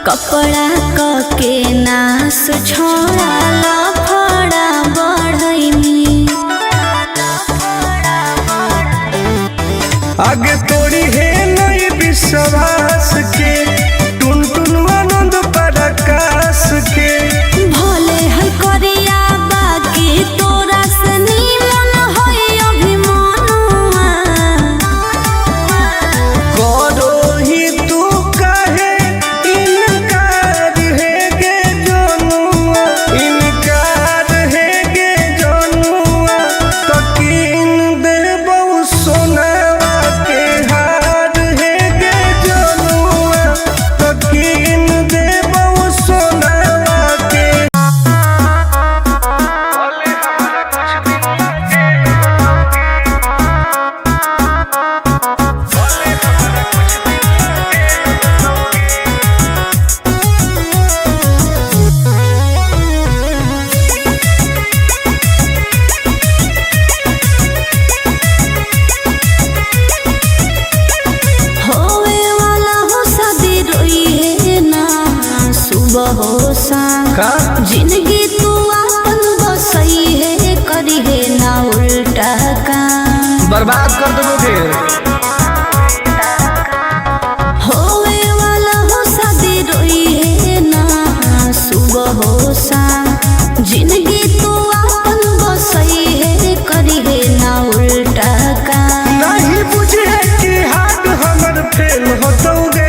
कपड़ा के नाश छोड़ा लफड़ा बढ़ैनी आगे तोड़ी है नई विश्वास के टुन टुन आनंद पराकाश के भले है करिया बाकी तोरा से नीमन है अभिमानुआ करो ही तू कहे इनकार है गे जनुआ इनकार है गे जनुआ तो किन देबौ सोनावा के हार है गे जनुआ तो किन देबौ सोनावा के होवे वाला हो शादी रोई है ना सुबह हो शाम का जिंदगी तू अपन बसई है करी है ना उल्टा काम बर्बाद कर दोगे होवे वाला हो शादी रोई है ना सुबह हो शाम जिंदगी तू अपन बसई है करी है ना उल्टा काम नहीं बुझे कि हाथ हमर फेल होतोगे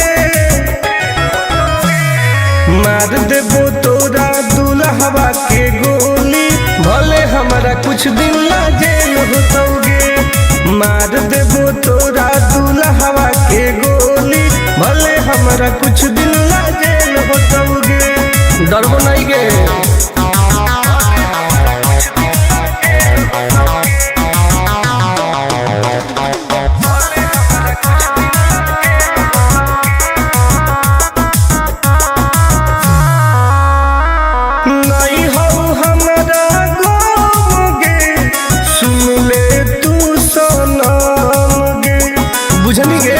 मार देबो तोरा दुल्हवा के गोली भले हमरा कुछ दिन ला जेल होतोगे मार देबो तोरा दुल्हवा के गोली भले हमरा कुछ दिन ला जेल होतोगे डरबो नहीं गे नहीं हो हमरा गम गे सुन ले तू सनम गे बुझनी गे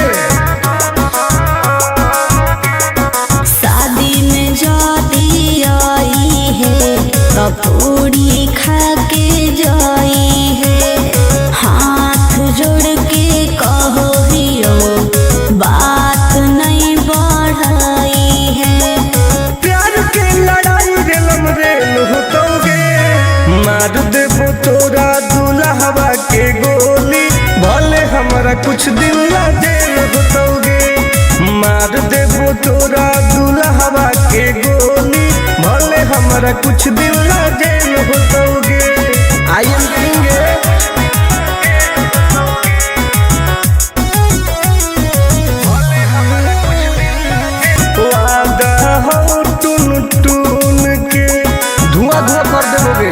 शादी में जाती आई है तो पूरी खा के जाई है हाथ जोड़ के कहो हियो बात नहीं बढ़ाई है प्यार के लड़ाई रेलम रेल होतोगे मार देबो तोरा दुल्हवा के गोली भले हमरा कुछ दिन ला जेल होतोगे मार देबो तोरा दुल्हवा के गोली भले हमरा कुछ दिन ला जेल होतोगे आई एम किंग वादा हो टुन टुन के धुआं धुआं कर देबोगे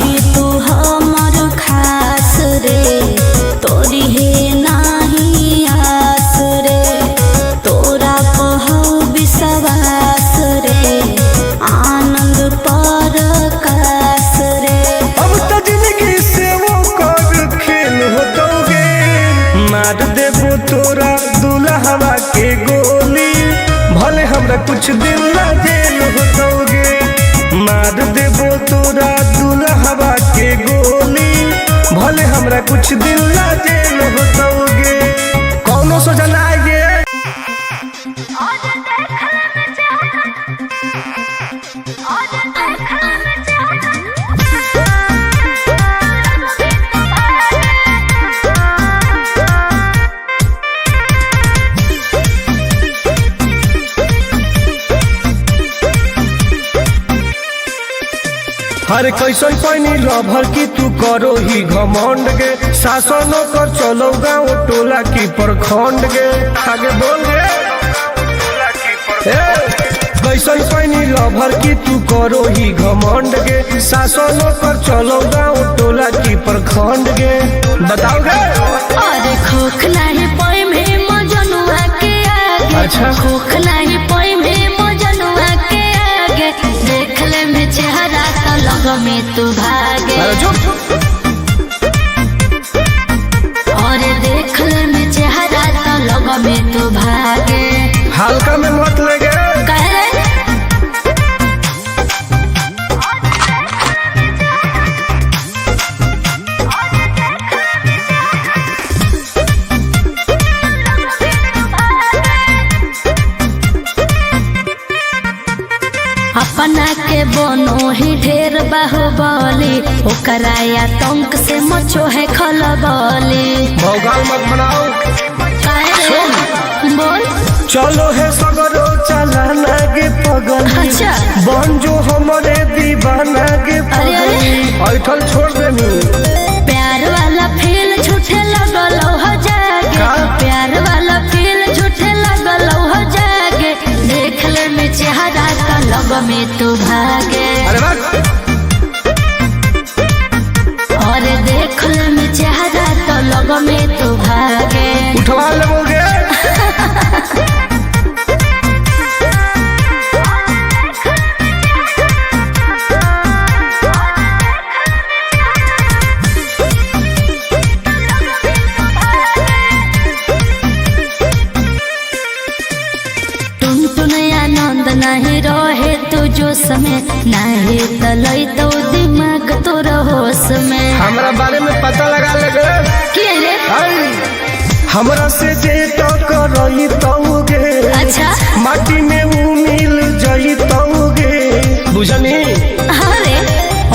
ही तू हमर खास रे तोरी है नाही आस रे तोरा कहौ विश्वास रे आनंद परकाश रे अब तो जिंदगी से वो कर खेल होतोगे मार देबो तोरा दुल्हवा के गोली भले हमरा कुछ दिन ला जेल होतोगे मार देबो तोरा दुल्हवा के गोली भले हमरा कुछ दिन ला जेल होतोगे कौनो सोचा ना आएगे हर कैसन पैनी लभर की तू करो ही घमंड गे शासनो कर चलो गाँव टोला की प्रखंड गे आगे बोल गे कैसन पैनी लभर की तू करो ही घमंड गे शासनो कर चलो गाँव टोला की प्रखंड गे बताओ गे अरे खोखला है पोई में मजनुआ के आगे अच्छा खोखला है पोई में मजनुआ के आगे देख ले में चेहरा तो लग में तू भागे अरे चुप और देख ले में चेहरा तो लग में तू भागे। हल्का में मत लगे। कह रे अपना के बनो ही ढेर बाहुबली, ओकरा आतंक से मचो है खलबली। भौकाल मत बनाओ। बोल चलो है सगरो चला लागे पगल। अच्छा बन जो हमारे दीवाना के पगल। ऐठल छोड़ देनी। प्यार वाला फील झूठे लगल हो जागे। प्यार वाला फील झूठे लगल हो जागे। देख ले में चेहरा का लग में तू भागे। अरे बस और देख ले में चेहरा तो लग में तू भागे। उठवा लोगे। आनंद नहीं रहे तू जो समय नहीं तलई तो दिमाग तो होश में। हमरा बारे में पता लगा लगे। के रे हमरा से जे तो करई तौगे। अच्छा माटी में वो मिल जाई तौगे। बुझनी अरे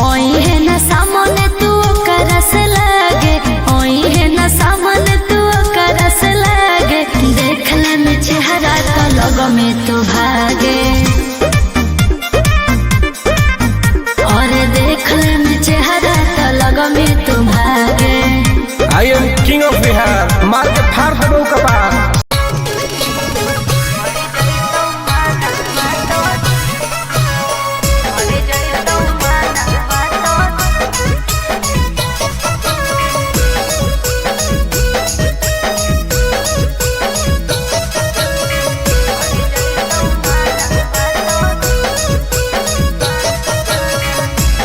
ओई है ना सामने तू करस लागे। ओई है ना सामने तू करस लागे। देख ले में चेहरा तो लग में तू भागे। और देख ले में चेहरा तो लग में तू भागे। I am king of Bihar. मार के फाड़ देबो कपार।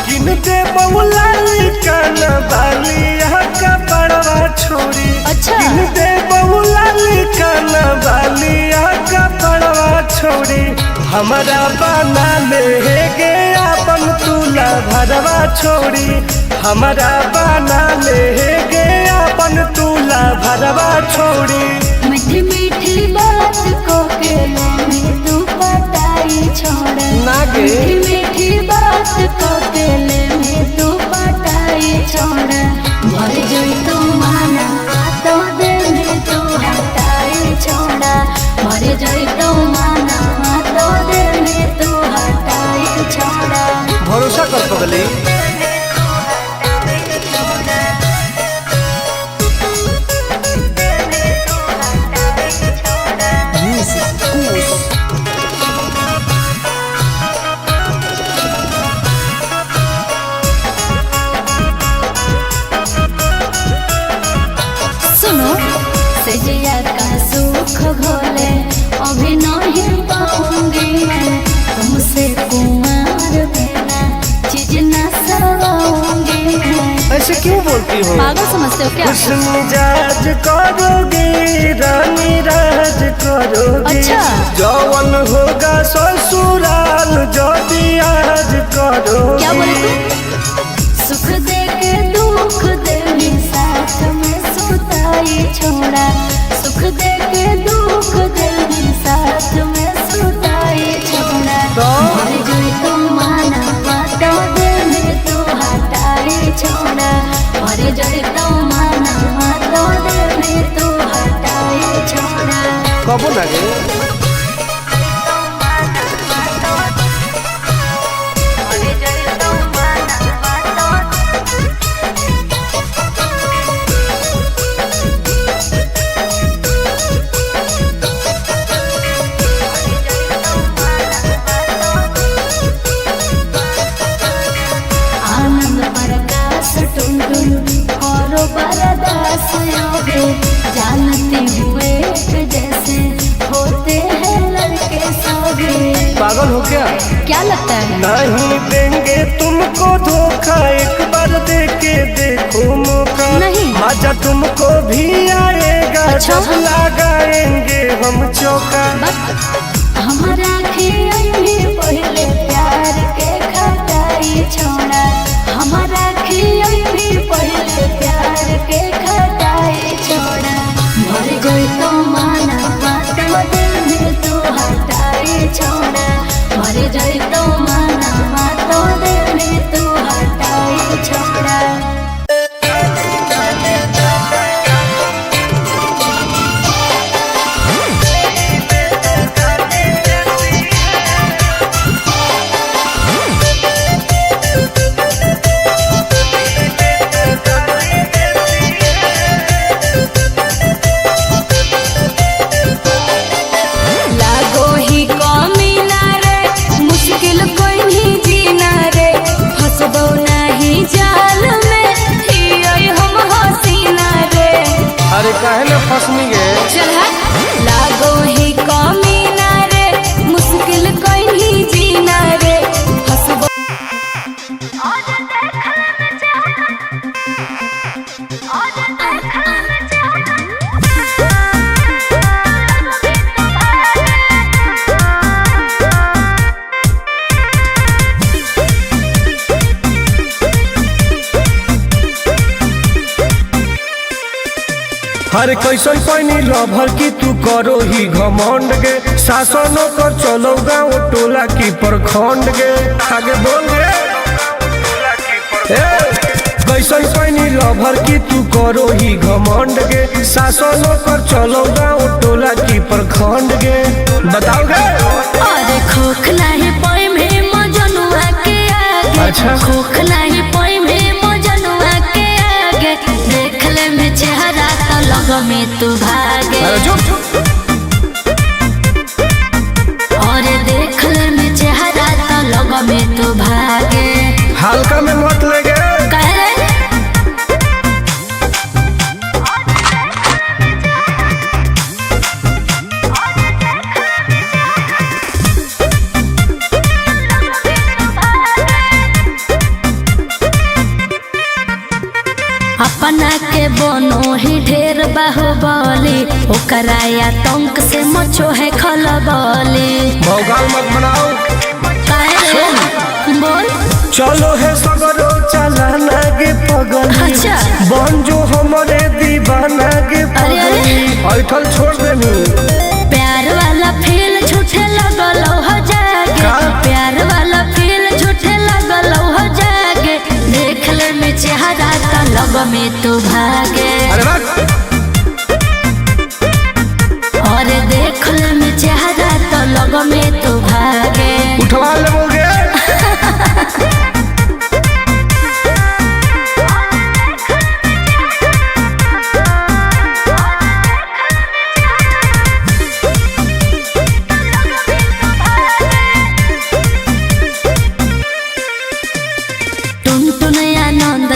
किनते बहुलाली काना बाली का बड़वा छोड़ी। अच्छा किनते बहुलाली काना बाली का बड़वा छोड़ी। हमारा बना ले गे अपन तुला भरवा छोड़ी। हमारा बना ले गे अपन तुला भरवा छोड़ी। मीठी मीठी बात को के में तू पटाई छोड़। नागे मीठी मीठी बात को के में तू पटाई छोड़। भर जोई तू माना तो दे में तू हटाई छोड़ा। भर जोई तू माना तो दे में तू हटाई छोड़ा। भरोसा कर पगली। सुनो सजिया का सुख घोले अभी नहीं पाऊंगी मैं। तुमसे कुमार बिना चीज न सवाऊंगी मैं। ऐसे क्यों बोलती हो? पागल समझते हो क्या? मिजाज करोगे रानी राज करोगे। अच्छा जौवन होगा ससुराल जो भी आज करोगे। क्या बोले तू? सुख दे के दुख दे साथ में सुताई छोड़ा। सुख दे के दुख दे साथ में सुताई छोड़ा। भर जोई तू माना तो दे में तू हटाई छोड़ा। भर जोई तू माना तो दे में तू हटाई छोड़ा। कबो लगे आनंद प्रकाश टुनटुन करो बरदास योगे। जानती हुए जैसे होते हैं लड़के सभी। पागल हो क्या लगता है? नहीं देंगे तुमको धोखा। एक बार दे के देखो मौका। नहीं। मजा तुमको भी आएगा। अच्छा। जब लगाएंगे हम चौका। हमारा खियई पहले प्यार के खटाई छोड़ा, हमारा खियई पहले प्यार के खटाई छोड़ा। मर गई तो माना बात दिल तू हटाई छोड़ा, मर गई तो माना बात दिल तू हटाई छोड़ा। अरे काहे न फसनी गे चल लागो ही कमीना रे, मुश्किल कोई नहीं जीना रे हसबो। अरे कैसन पैनी लभर की तू करो ही घमंड गे, शासनों कर चलो गाँव टोला की प्रखंड गे। आगे बोल गे कैसन पैनी लभर की तू करो ही घमंड गे, शासनों कर चलो गाँव टोला की प्रखंड गे। बताओ गे अरे खोखला है पोई में मजनुआ के आगे, अच्छा खोखला है पोई में मजनुआ के आगे। देख ले में चेहरा तो लग में तू भागे, और देख ले में चेहरा तो लग में तू भागे। हल्का में मत ले गे अपना के बनो ही ढेर बाहुबली, ओकरा आतंक से मचो है खलबली। भौकाल मत बनाओ बोल चलो है सगरो चलाना गे पगली। अच्छा बन जो हमारे दीवाना गे पगली। ऐठल छोड़ देनी प्यार वाला फील झूठे लगल हो जागे, प्यार वाला फील झूठे लगल हो जागे। देख ले में चेहरा तो लग में तू भागे, और देख ले में चेहरा तो लग में तू भागे। उठवा ले बोगे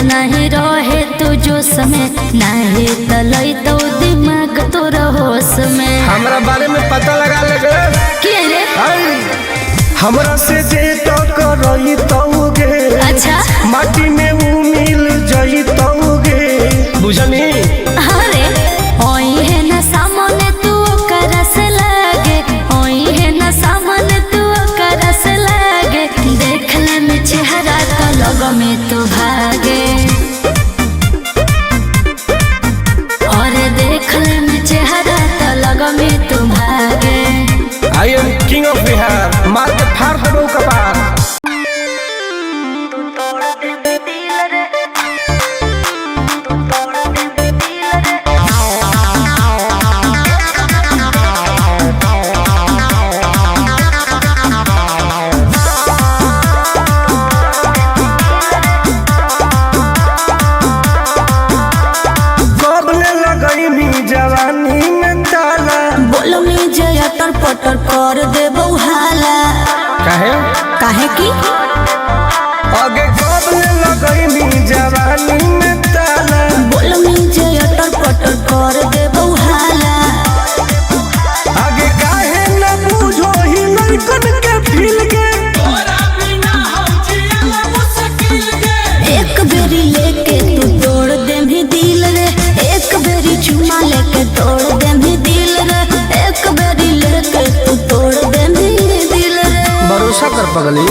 नहीं रहे तू जो समय नहीं तलई तो दिमाग तो होश में। हमरा बारे में पता लगा ले के रे हमरा से जे तो करई तौगे, अच्छा माटी में वो मिल जई तौगे बुझनी। अरे ओई है ना सामने तू करस लागे, ओई है ना सामने तू करस लागे। देख ले में चेहरा तो लग में तू भागे, और देख ले में चेहरा तो लग में तू भागे। I am king of Bihar, मार के फाड़ दो कपार। जवानी में ताला बोलो में जया तर पटर कर दे बउहाला। काहे काहे की आगे कब लगई जवानी में ताला। बोलो में जया तर पटर कर दे बउहाला। आगे काहे न बुझो ही लड़कन के फील के, एक बेरी लेके तू तोड़ दे भी दिल रे, एक बेरी चुमा लेके तोड़ दे भी दिल रे, एक बेरी कर पगली।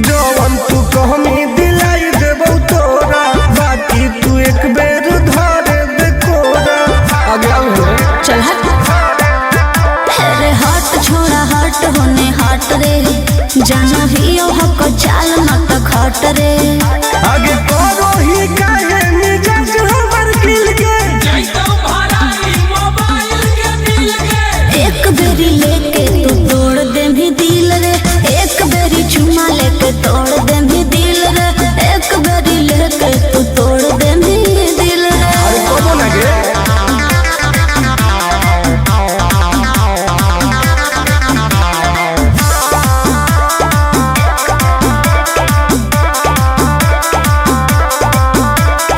जवन तू कहमी दिलाई देबौ तोरा, बाकी तू एक बेर धरे दे कोरा। आगे आओ चल हट। अरे हट छोड़ा हट होने हट रे, जानो ही ओ हक चाल न त खट रे। आगे करो ही काहे मिजाज हमर खिल के, एक बेरी लेके तू तोड़ दे भी दिल रे, एक बेरी चुमा लेके तोड़ दे भी दिल रे, एक बेरी लेके तू तोड़ दे भी दिल रे। अरे कबो ना गे।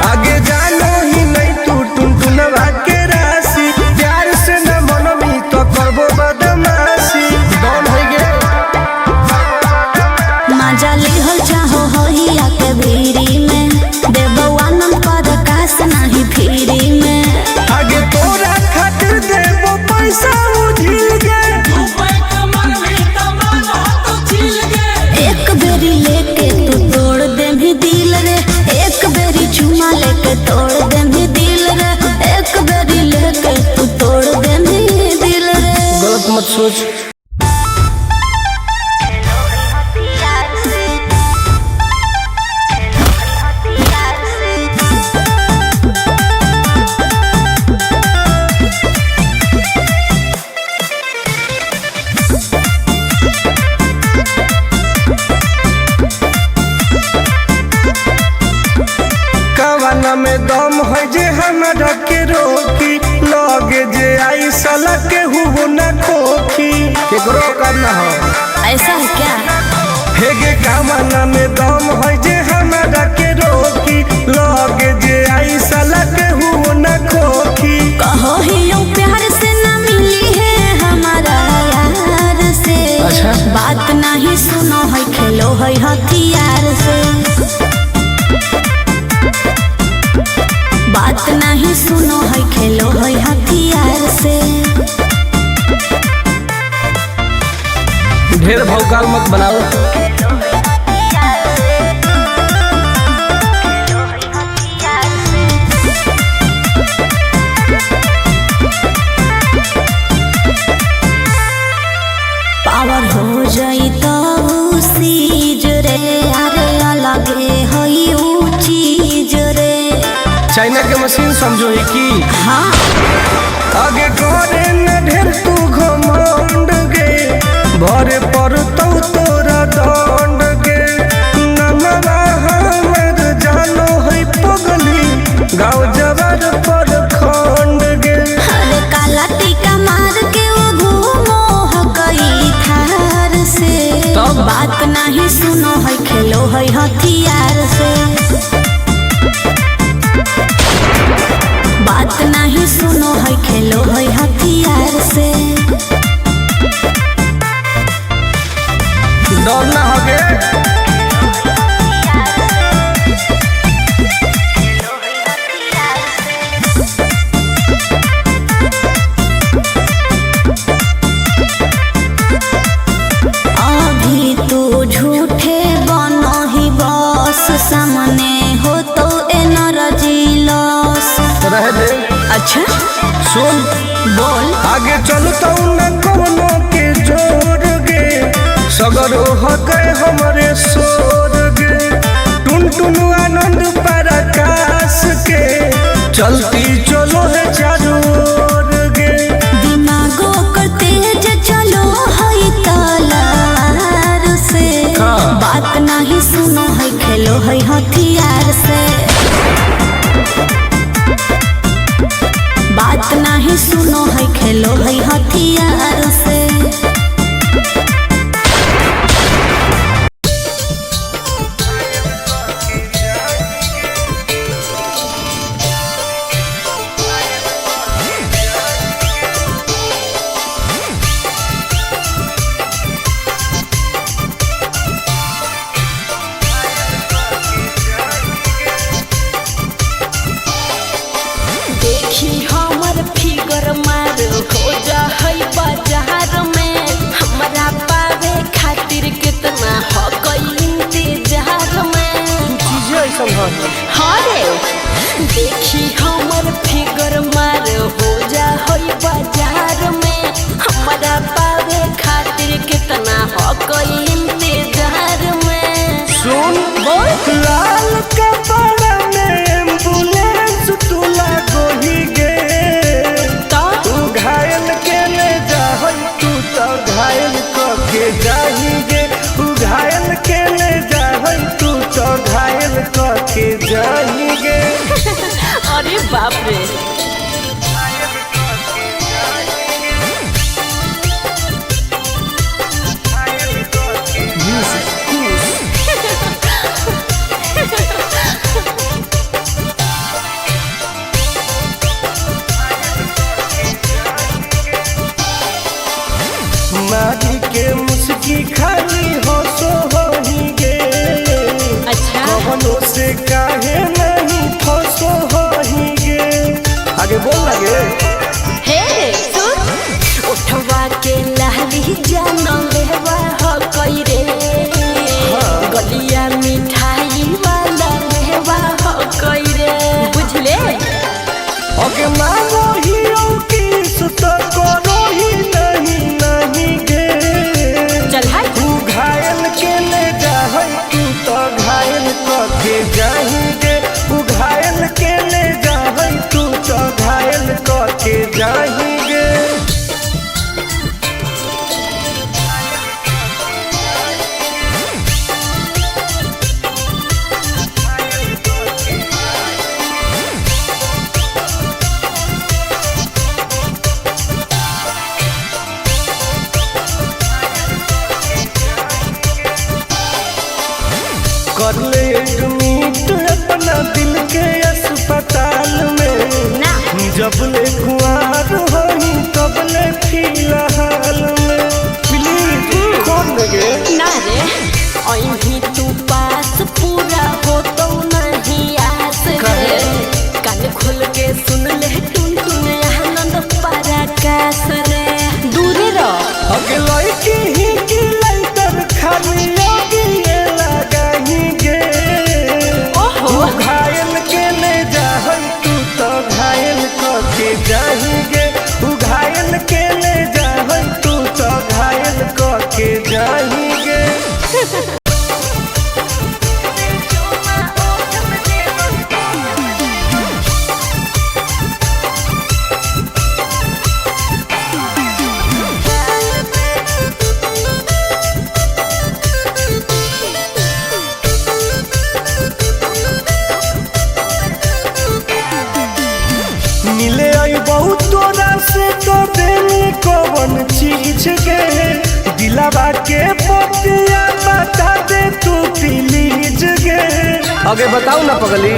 आगे जानो ही नहीं तू टुनटुनवा के राशि, प्यार से न मनमी तो करबो बदमाशी। डॉन हो गे। मजा लिहल चाहो होइया के भीरी में, देबो आनंद पर कास नहीं फिरी में। आगे तोरा खातिर देबो पैसा उझिल के, एक बेरी लेके तू तोड़ दे भी दिल रे, एक बेरी चुमा लेके तोड़ दे भी दिल रे, एक बेरी लेके तू तोड़ दे भी दिल रे। गलत मत सोच। कवाना में दम है जे हमरा के रोकी, लगे जे आई साला के हुबो न खोखी। केकरो करना हो। ऐसा है क्या? हेगे कवाना में दम है जे हमरा के रोकी, लगे जे आई साला के हुबो न खोखी। कहो ही यूं प्यार से न मिली है हमारा यार से। अच्छा। बात नहीं सुनो है खेलो है हथियार से, बात नहीं सुनो है खेलो है हथियार से। ढेर भौकाल मत बनाओ। पावर हो जाई तो सीज रे, अरे अलगे हई ऊ चीज रे। चाइना के मशीन समझो ही की। हाँ आगे करे न ढेर तू घमंड गे, भरे पड़तौ तोरा दंड गे। नमवा हमर जानो है पगली, गाँव जवार पर खंड गे। अरे काला टीका मार के वो घूमो हकई थार से। तब? बात नहीं सुनो है खेलो है हथियार से, बात नहीं सुनो है खेलो है हथियार से। डॉन ना हो गे। अभी तू झूठे बनो ही बस, सामने हो तो एनर्जी लॉस। रह दे। अच्छा सुन बोल। आगे चलतौ न कोनो के जोर गे, सगरो हकै हमरे सोर गे। टुनटुन आनंद पराकाश के, चलती चलो है चारों ओर गे। दिमागो कर तेज चलो है तलवार से। हाँ। बात नहीं सुनो है खेलो है हथियार से, बात नहीं सुनो है खेलो है हथियार से। देखी हमर फिगर मार हो जा होई बाजार में हमारा पावे खातिर कितना हो कोई इंतजार में। सुन बोल लाल कपड़ा में एम्बुलेंस तू लागोही गे तो तू घायल के ले जाहई तू तो घायल के जाही गे तू घायल के ले जाहई तू तो घायल के जाही गे अरे बाप रे माटी के मुस्की खाली हो सो होही गे अच्छा कवनो से काहे नहीं फसो होही गे आगे बोल लगे हे सुन उठवा के लहली जानो लेवा हो कोई रे गलिया मिठाई वाला लेवा हो कोई रे बुझले ओके मानो ही किस तो करो ही नहीं गे चल हाय तू घायल के ले जाहई तू तो घायल के जाही गे तू घायल के ले जाहई तू तो घायल के जाही गे कर ले एडमिट अपना दिल के अस्पताल में ना जब ले कुआर होही तब ले फिलहाल में प्लीज कौन लगे ना रे अहीं तू पास पूरा हो तो नहीं आस रे कान खोल के सुन ले टुन टुन आनंद पराकाश रे दूर रह अगे लड़की ही की लइटर खाली योगी ये लगाही गे ओहो तू घायल के ले जाहई तू तो घायल के जाही गे तू घायल के ले जाहई तू तो घायल के जाही गे मिले आई बहुत तोरा से तो देनी कौन चीज गे दिलावा के पतिया बता दे तू प्लीज गे आगे बताओ ना पगली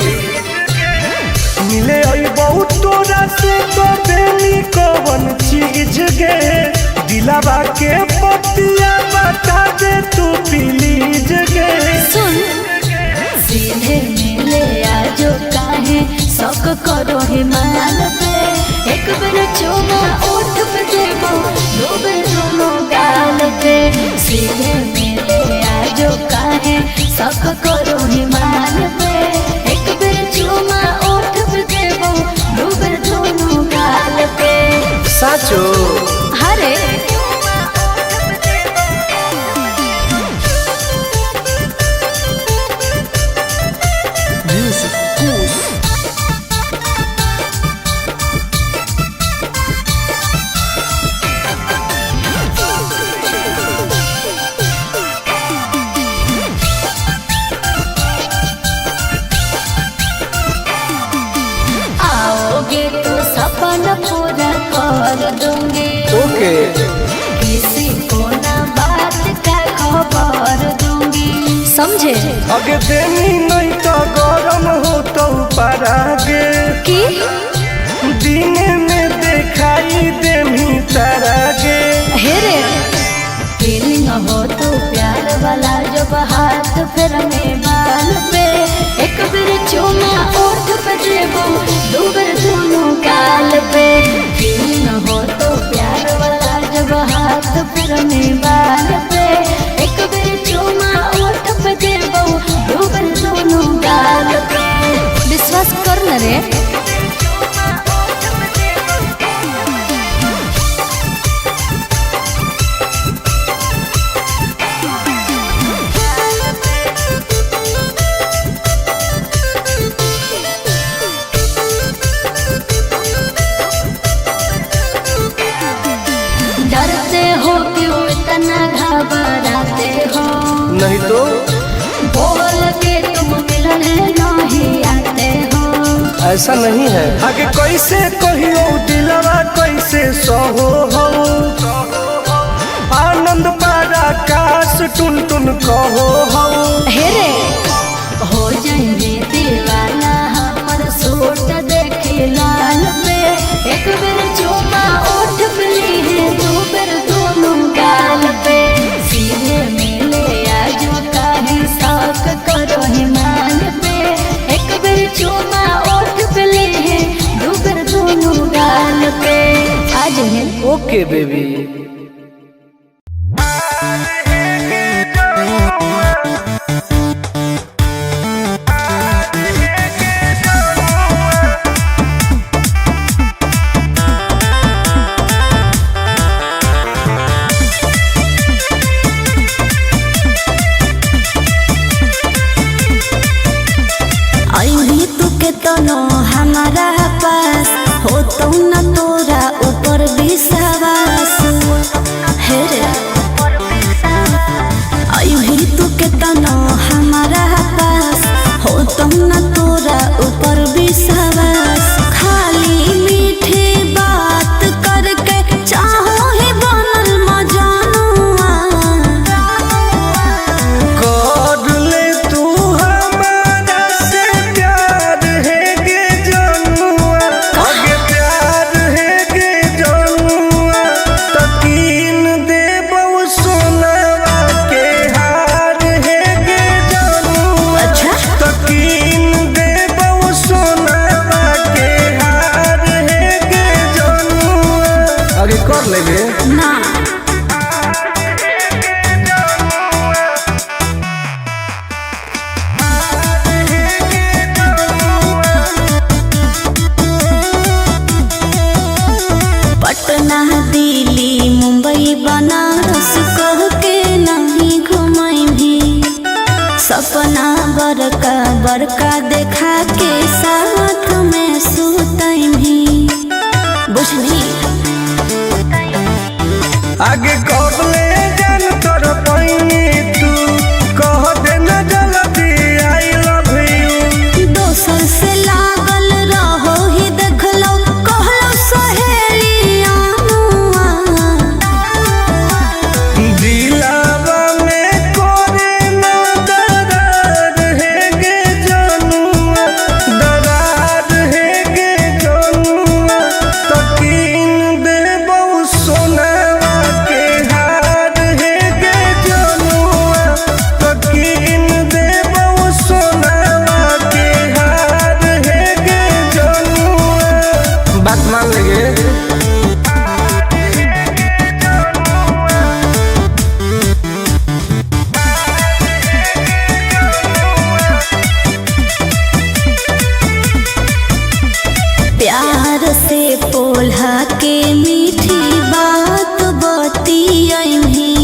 मिले आई बहुत तोरा से तो देनी कौन चीज गे दिलावा के पतिया बता दे तू प्लीज गे सुन सीधे मिले आजो काहे शौक करो हिमाल पे एक बेर चुमा ओठ पे देबो दो बेर दोनों गाल पे सीधे मिले आजो काहे शौक करो हिमाल पे एक बेर चुमा ओठ पे देबो दो बेर दोनों गाल पे साचो हरे आओगे तो सपना पूरा कर दूंगी ओके किसी को ना बात का खबर दूंगी समझे अगे देनी नहीं तो गरम हो तो परागे कि दिन में दिखाई देनी तारागे हेरे फीलिंग हो तो प्यार वाला जब हाथ फिर में बाल पे एक बेर चुमा ओठ पे देबो दो बेर दोनों गाल पे फीलिंग हो तो प्यार वाला जब हाथ फिर में बाल पे एक बेर चुमा ओठ पे देबो दो बेर दोनों गाल पे विश्वास कर न रे नहीं तो बोल के तुम मिलने नहीं आते हो। ऐसा नहीं है। आगे कैसे कहियो दिलवा कैसे सहो हो, आनंद पारा काश टुन टुन कहो हो। हेरे हो जाएंगे दीवाना हमर सूट देखे लाल पे, एक बेर चुमा ओठ पे ली दो बेर दोनों गाल पे, सीधे मिले आजो काहे साक करो हिमाल पे, एक बेर चुमा ओठ पे ली दो बेर दोनों गाल पे। आज है ओके बेबी। हमारा पास हो तो न तोरा ऊपर विश्वास, हेरे आई भी तू के तनो हमारा पास हो तो न तोरा ऊपर विश्वास, खाली मीठी बात करके चाहो ही बनल मजानुआ, कर ले तू हमारा से प्यार है गे जनुआ, आगे प्यार है गे जनुआ, तकीन दे बहु सोनावा के हार है गे जनुआ, अच्छा तकीन दे बहु सोनावा के हार है गे जनुआ। आगे कर लेबे ना पटना दिल्ली मुंबई बनारस कह के नहीं घुमाई भी, सपना बड़का बड़का देखा के साथ में सुतई भी, बुझली आगे कब ले जान तोर पैनी तू, कह देना जल्दी आई लव यू। दोसर से लागल रहो ही देख लो कहलो सहेलिया दिलावा में कोरे ना दरार है गे जनुआ, दरार है गे जनुआ, तकीन दे बहु सोनावा के हार है गे जनुआ, तकीन दे बहु सोनावा के हार है गे जनुआ। बात मान लेंगे। प्यार से पोल्हा के मीठी बात बतियही,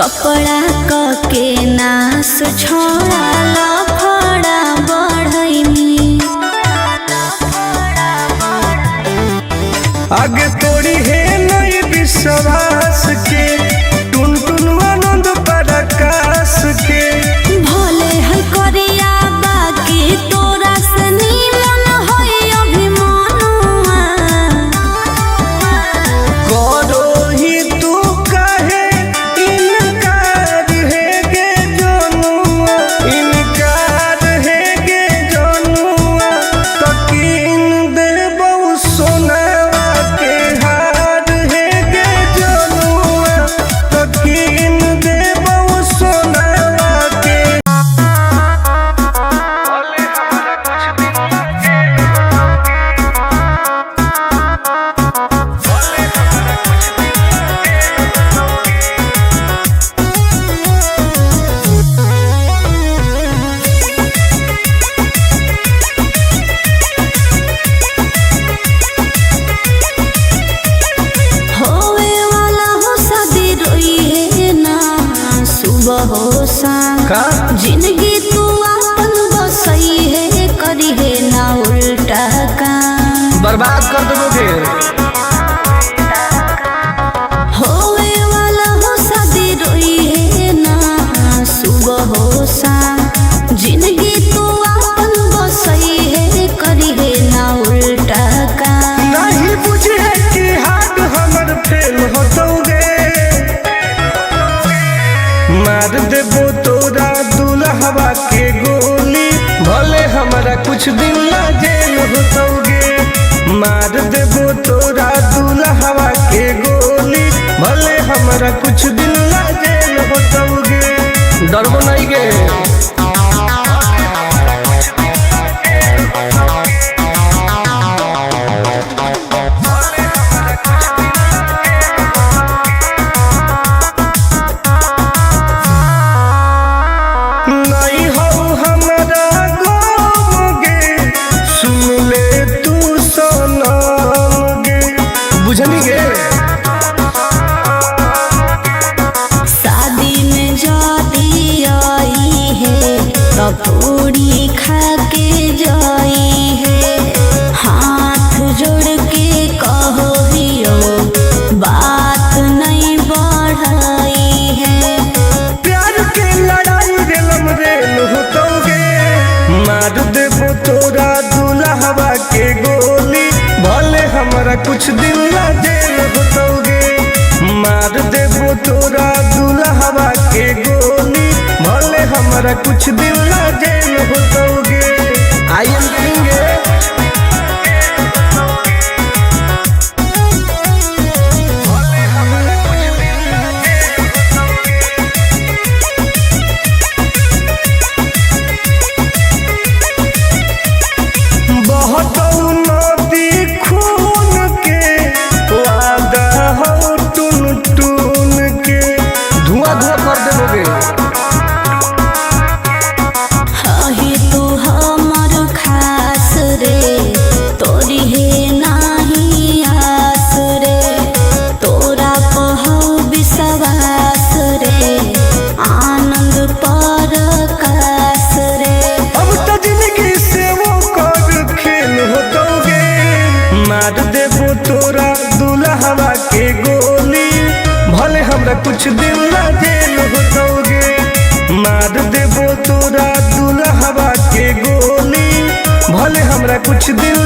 कपड़ा क के नास छोड़ा लफड़ा बढ़ई, आगे तोड़ी है नई विश्वास के, टुन टुन आनंद प्रकाश के, भले है करिया बाकी तोरा से नीमन है अभिमानुआ, करो ही तू कहे इनकार है गे जनुआ, इनकार है गे जनुआ, तकीन दे बहु सोनावा के हार है गे जनुआ, तकीन दे बहु सोनावा के। होवे वाला हो शादी रोई है ना सुबह हो शाम, का जिंदगी तू अपन बसई है करी है ना उल्टा काम, बर्बाद कर देबो फिर। होवे वाला हो शादी रोई है ना मार देबो तोरा दुल्हवा के गोली, भले हमारा कुछ दिन ला जेल होतोगे। मार देबो तोरा दुल्हवा के गोली, भले हमारा कुछ दिन ला जेल होतोगे। डरबो नहीं गे। नहीं हो हमारा गम गे, सुन ले तू सनम गे, बुझनी गे। शादी में जाती आई है तो पूरी खा के जाई है। हाथ जोड़ के कहो हियो बात नहीं बढ़ाई है। प्यार के लड़ाई रेलम रेल होतोगे। मार देबो तोरा दुल्हवा के गोली, भले हमारा कुछ दिन ला जेल होतोगे। मार देबो तोरा दुल्हवा के गोली, भले हमारा कुछ दिन ला जेल होतोगे। आई एम करेंगे। बहुत नदी खून के वादा हो टून टून के, धुआं धुआं कर देबोगे। हही तू हमर खास रे, तोरी है नाही आस रे। तोरा पहो विश्वास रे, आनंद परकाश रे। अब तो जिंदगी से वो कर खेल होतोगे। मार देबो तोरा दुल्हवा के गोली, भले हमरा कुछ दिन ला जेल होतोगे। मार देबो तोरा दुल्हवा के गोली, भले हमरा कुछ दिन